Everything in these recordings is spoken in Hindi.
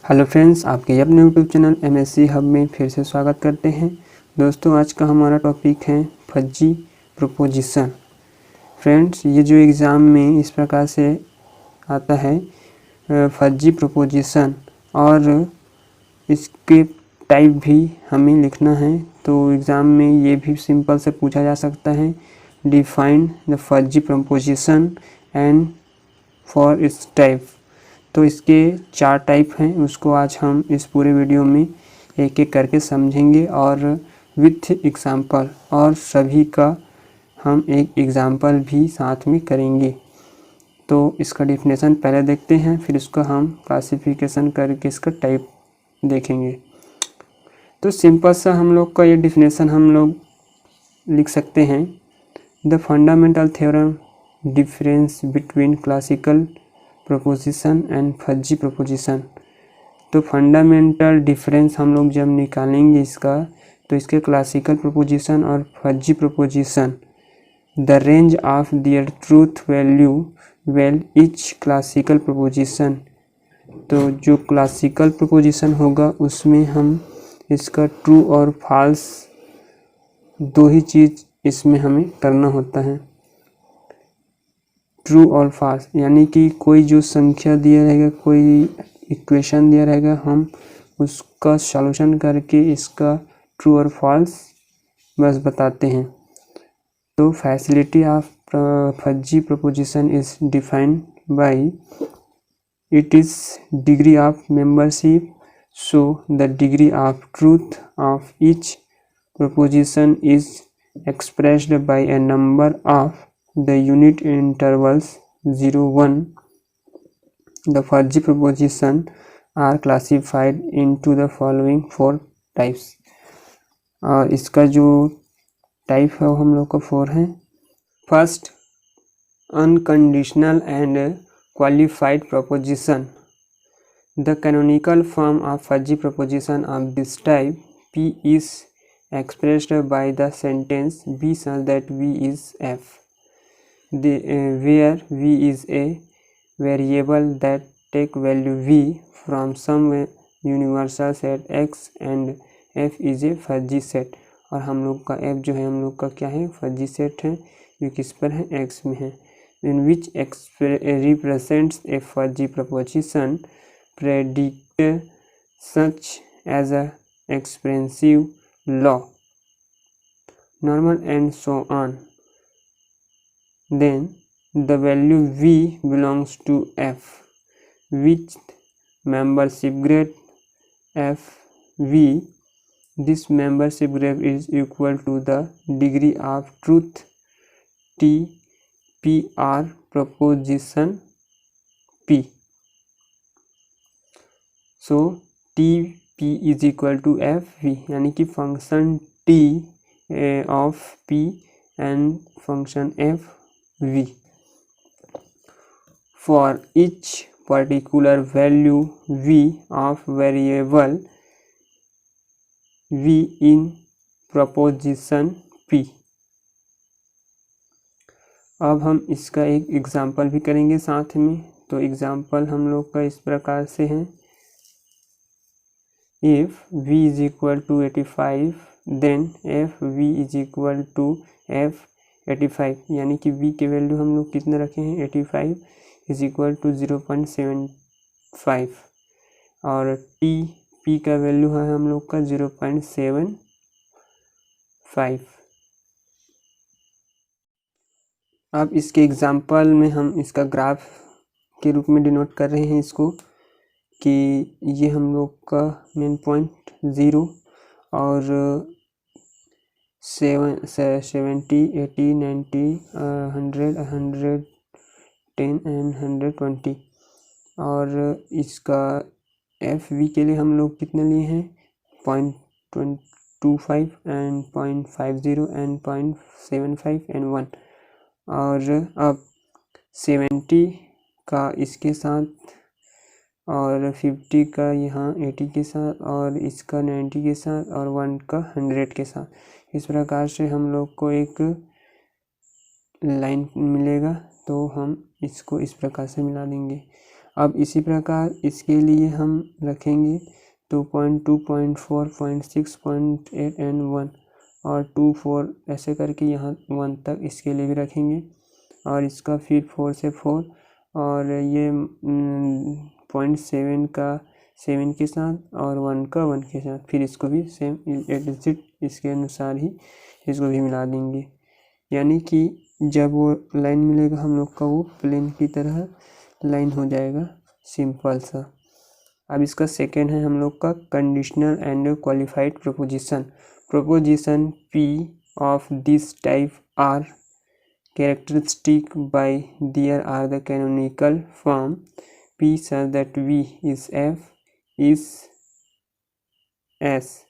हेलो फ्रेंड्स, आपके अपने यूट्यूब चैनल एमएससी हब में फिर से स्वागत करते हैं। दोस्तों, आज का हमारा टॉपिक है फज्जी प्रोपोजिशन। फ्रेंड्स, ये जो एग्ज़ाम में इस प्रकार से आता है फज्जी प्रोपोजिशन, और इसके टाइप भी हमें लिखना है। तो एग्ज़ाम में ये भी सिंपल से पूछा जा सकता है, define the fuzzy proposition and for its type. तो इसके 4 टाइप हैं, उसको आज हम इस पूरे वीडियो में एक एक करके समझेंगे और विथ एग्जाम्पल, और सभी का हम एक एग्जाम्पल भी साथ में करेंगे। तो इसका डेफिनेशन पहले देखते हैं, फिर इसका हम क्लासिफिकेशन करके इसका टाइप देखेंगे। तो सिंपल सा हम लोग का ये डेफिनेशन हम लोग लिख सकते हैं, the fundamental theorem difference between classical proposition and fuzzy proposition. तो फंडामेंटल डिफरेंस हम लोग जब निकालेंगे इसका, तो इसके क्लासिकल प्रोपोजिशन और fuzzy proposition, the range of their truth value well each classical proposition. तो जो क्लासिकल प्रोपोजिशन होगा उसमें हम इसका ट्रू और फॉल्स दो ही चीज़ इसमें हमें करना होता है, ट्रू और फॉल्स। यानी कि कोई जो संख्या दिया रहेगा, कोई इक्वेशन दिया रहेगा, हम उसका सॉल्यूशन करके इसका ट्रू और फॉल्स बस बताते हैं। तो facility of fuzzy proposition is defined by it is degree of membership, so the degree of truth of each proposition is expressed by a number of the unit intervals 0, 1. The fuzzy proposition are classified into the following 4 types. और इसका जो टाइप है वो हम लोग का 4 है। First, unconditional and qualified proposition. The canonical form of fuzzy proposition of this type P is expressed by the sentence B such that V is F, where V is a variable that take value V from some universal set X and F is a fuzzy set। और हम लोग का F जो है हम लोग का क्या है, फज्जी सेट है, जो किस पर है, X में है। in which X represents a fuzzy proposition predict such as a expansive law, normal and so on. Then the value V belongs to F with membership grade Fv. This membership grade is equal to the degree of truth T PR proposition P. So T P is equal to Fv, यानी कि function T of P and function Fv. For each particular value V of variable V in proposition P. अब हम इसका एक एग्जाम्पल भी करेंगे साथ में। तो एग्जाम्पल हम लोग का इस प्रकार से है, if V is equal to 85 then Fv is equal to F85, यानी कि V के वैल्यू हम लोग कितना रखे हैं, 85 is equal to 0.75, और P का वैल्यू है हम लोग का 0.75। अब इसके एग्जाम्पल में हम इसका ग्राफ के रूप में डिनोट कर रहे हैं इसको, कि ये हम लोग का मेन पॉइंट 0 और 70, 80, 90, 100, 110 एंड 120। और इसका Fv के लिए हम लोग कितने लिए हैं, 0.25 एंड 0.50 एंड 0.75 एंड 1। और अब 70 का इसके साथ और 50 का यहाँ 80 के साथ और इसका 90 के साथ और 1 का 100 के साथ, इस प्रकार से हम लोग को एक लाइन मिलेगा। तो हम इसको इस प्रकार से मिला देंगे। अब इसी प्रकार इसके लिए हम रखेंगे 2.2, 0.4, 0.6, 0.8 एंड 1 और 2, 4 ऐसे करके यहाँ 1 तक इसके लिए भी रखेंगे। और इसका फिर 4 से 4 और ये 0.7 का 7 के साथ और 1 का 1 के साथ, फिर इसको भी सेम डिजिट इसके अनुसार ही इसको भी मिला देंगे। यानी कि जब वो लाइन मिलेगा हम लोग का वो प्लेन की तरह लाइन हो जाएगा, सिंपल सा। अब इसका सेकेंड है हम लोग का conditional and qualified proposition. Proposition P of this type are characteristic by there are the canonical form P such that V is F is S,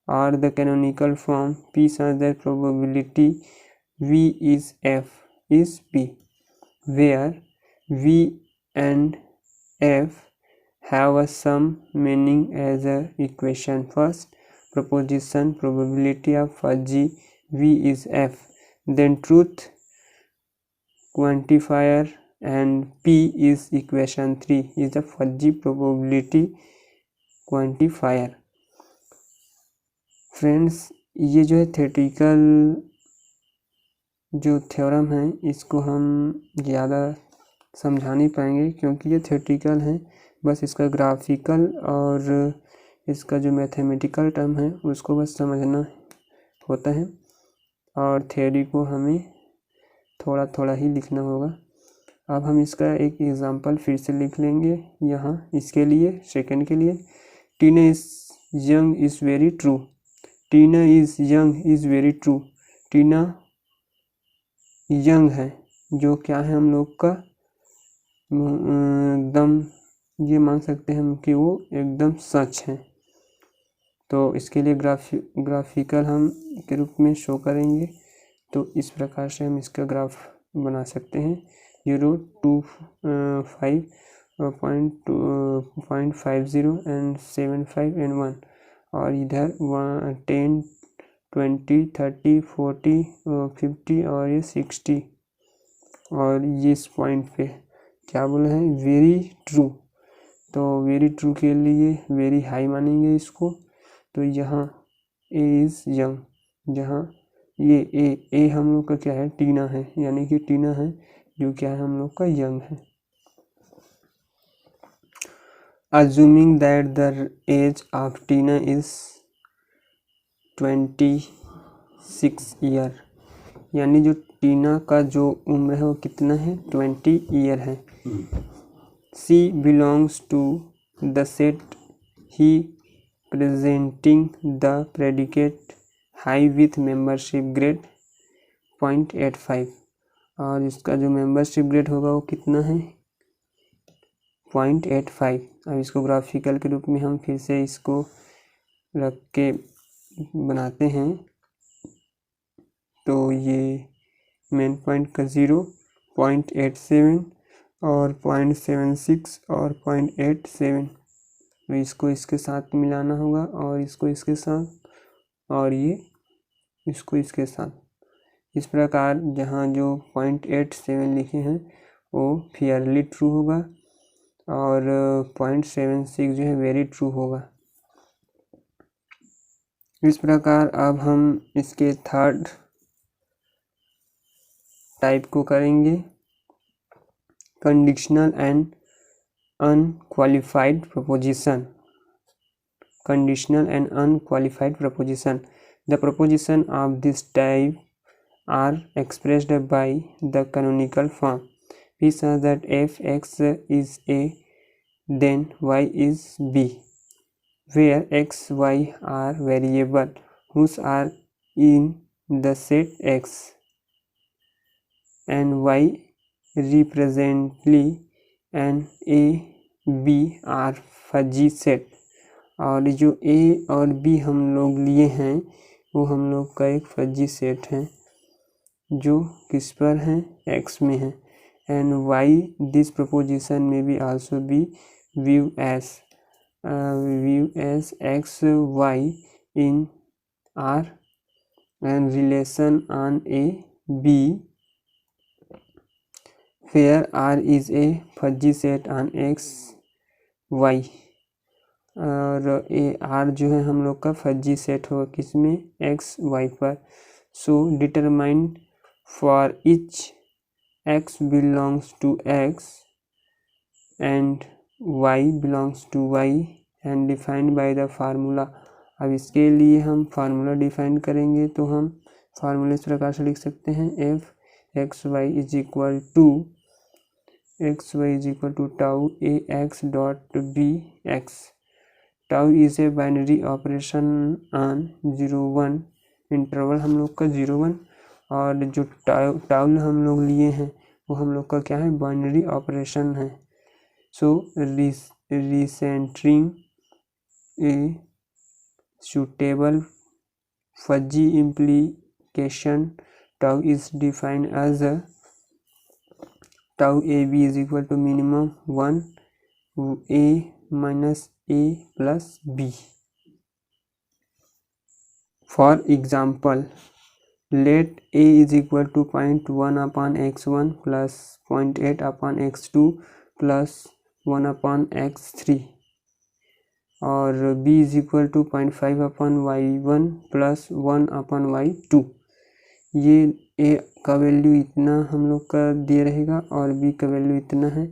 or the canonical form P such that probability V is F is P, where V and F have a sum meaning as a equation. First proposition, probability of fuzzy V is F, then truth quantifier and P is equation 3 is the fuzzy probability quantifier. Friends, ये जो है थ्योरेटिकल जो थ्योरम है इसको हम ज़्यादा समझा नहीं पाएंगे क्योंकि ये थ्योरेटिकल है। बस इसका ग्राफिकल और इसका जो मैथमेटिकल टर्म है उसको बस समझना होता है और थ्योरी को हमें थोड़ा थोड़ा ही लिखना होगा। अब हम इसका एक एग्जांपल फिर से लिख लेंगे यहाँ इसके लिए, सेकंड के लिए। Tina is young is very true. Tina is young is very true. Tina young है, जो क्या है हम लोग का एकदम ये मान सकते हैं हम कि वो एकदम सच है। तो इसके लिए ग्राफिकल हम के रूप में शो करेंगे। तो इस प्रकार से हम इसका ग्राफ बना सकते हैं 0.50 एंड 75 एंड 1 और इधर 10, 20, 30, 40, 50 और ये 60 और ये इस पॉइंट पे क्या बोला है वेरी ट्रू। तो वेरी ट्रू के लिए वेरी हाई मानेंगे इसको। तो यहाँ ए इज़ यंग, जहाँ ये ए हम लोग का क्या है टीना है, यानी कि टीना है जो क्या है हम लोग का यंग है। Assuming that the age of Tina is 26 year, यानी जो टीना का जो उम्र है वो कितना है 20 ईयर है। She belongs to the set he presenting the predicate high with membership grade 0.85 और इसका जो membership grade होगा वो कितना है 0.85। अब इसको ग्राफिकल के रूप में हम फिर से इसको रख के बनाते हैं। तो ये मेन पॉइंट का 0.87 और 0.76 और 0.87, तो इसको इसके साथ मिलाना होगा और इसको इसके साथ और ये इसको इसके साथ। इस प्रकार जहाँ जो 0.87 लिखे हैं वो फेयरली ट्रू होगा और 0.76 जो है वेरी ट्रू होगा। इस प्रकार अब हम इसके थर्ड टाइप को करेंगे conditional and unqualified proposition. Conditional and unqualified proposition. The proposition of this type are expressed by the canonical form P such that f x is a then y is b, where x y are variable whose are in the set x and y represently and a b are fuzzy set। और जो a और b हम लोग लिए हैं वो हम लोग का एक फजी सेट है जो किस पर है x में है। एंड y दिस प्रोपोजिशन में भी also be view S x y in r and relation on a b where R is a fuzzy set on x y, और ए R जो है हम लोग का फज्जी सेट होगा किसमें, एक्स वाई पर। So determine for each x belongs to x and y belongs to y and defined by the formula। अब इसके लिए हम फार्मूला डिफाइन करेंगे, तो हम फार्मूले इस प्रकार से लिख सकते हैं, f X Y is equal to tau A X dot B X. Tau is a binary operation on 0-1 interval हम लोग का 0-1, और जो टाउ हम लोग लिए हैं वो हम लोग का क्या है, बाइनरी ऑपरेशन है। सो रिसेंटरिंग ए suitable fuzzy implication tau is defined as tau ab is equal to minimum 1 a minus a plus b। For example, let a is equal to 0.1 upon x1 plus 0.8 upon x2 plus 1 upon x3, और b इज इक्वल टू 0.5 upon y1 plus 1 upon y2। ये a का वैल्यू इतना हम लोग का दिया रहेगा और b का वैल्यू इतना है,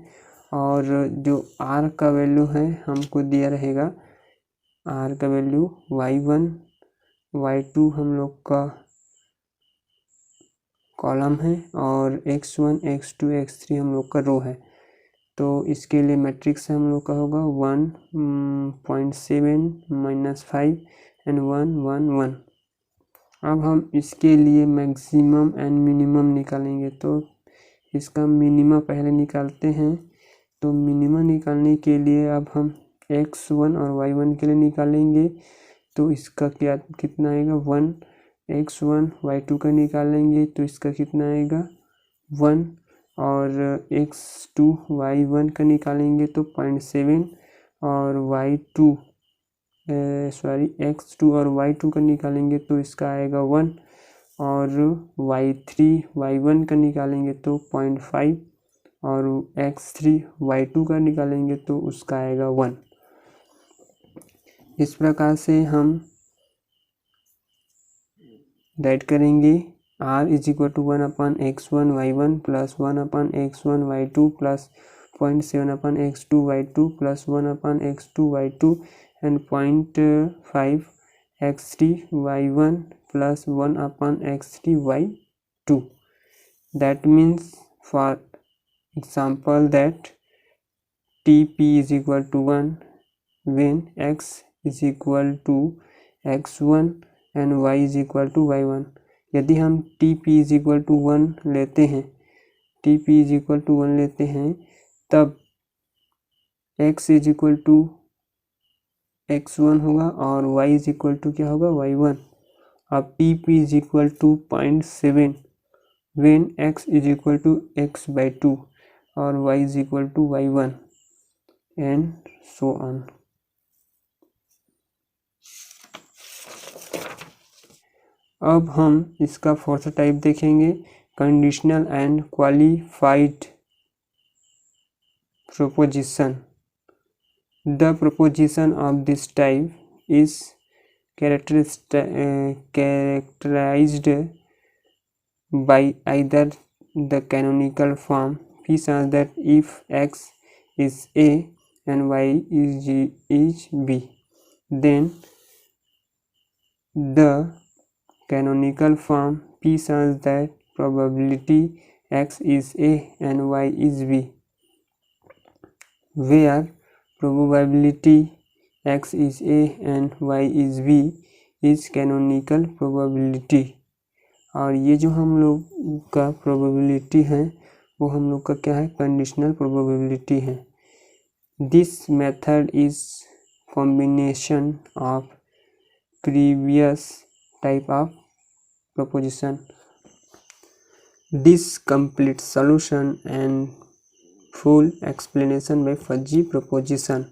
और जो r का वैल्यू है हमको दिया रहेगा, r का वैल्यू y1 y2 हम लोग का कॉलम है, और x1 x2 x3 हम लोग का रो है। तो इसके लिए मैट्रिक्स हम लोग का होगा 1.7 -5 एंड 1 1 1। अब हम इसके लिए मैक्सिमम एंड मिनिमम निकालेंगे, तो इसका मिनिमम पहले निकालते हैं। तो मिनिमम निकालने के लिए अब हम x1 और y1 के लिए निकालेंगे, तो इसका क्या कितना आएगा 1, x1 y2 का निकालेंगे तो इसका कितना आएगा 1, और x2 y1 का निकालेंगे तो 0.7, और x2 और y2 का निकालेंगे तो इसका आएगा 1, और y3 y1 का निकालेंगे तो 0.5, और x3 y2 का निकालेंगे तो उसका आएगा 1। इस प्रकार से हम राइट करेंगे r is equal to 1 upon x1 y1 plus 1 upon x1 y2 plus 0.7 upon x2 y2 plus 1 upon x2 y2 and 0.5 x3 y1 plus 1 upon x3 y2। That means for example that tp is equal to 1 when x is equal to x1 and y is equal to y1। यदि हम tp इज इक्वल टू 1 लेते हैं, तब x is equal to x1 होगा और y इज इक्वल टू क्या होगा y1। अब tp is equal to 0.7 when x is equal to x/2 और y is equal to y1 and so on. अब हम इसका फोर्थ टाइप देखेंगे, conditional and qualified proposition. The proposition of this type is characterized by either the canonical form p such that if x is a and y is b, then the canonical form p such that probability x is a and y is b, where probability x is a and y is b is canonical probability। और ये जो हम लोग का प्रोबेबिलिटी है वो हम लोग का क्या है, कंडीशनल प्रोबेबिलिटी है। This method is combination of previous type of proposition, this complete solution and full explanation by fuzzy proposition।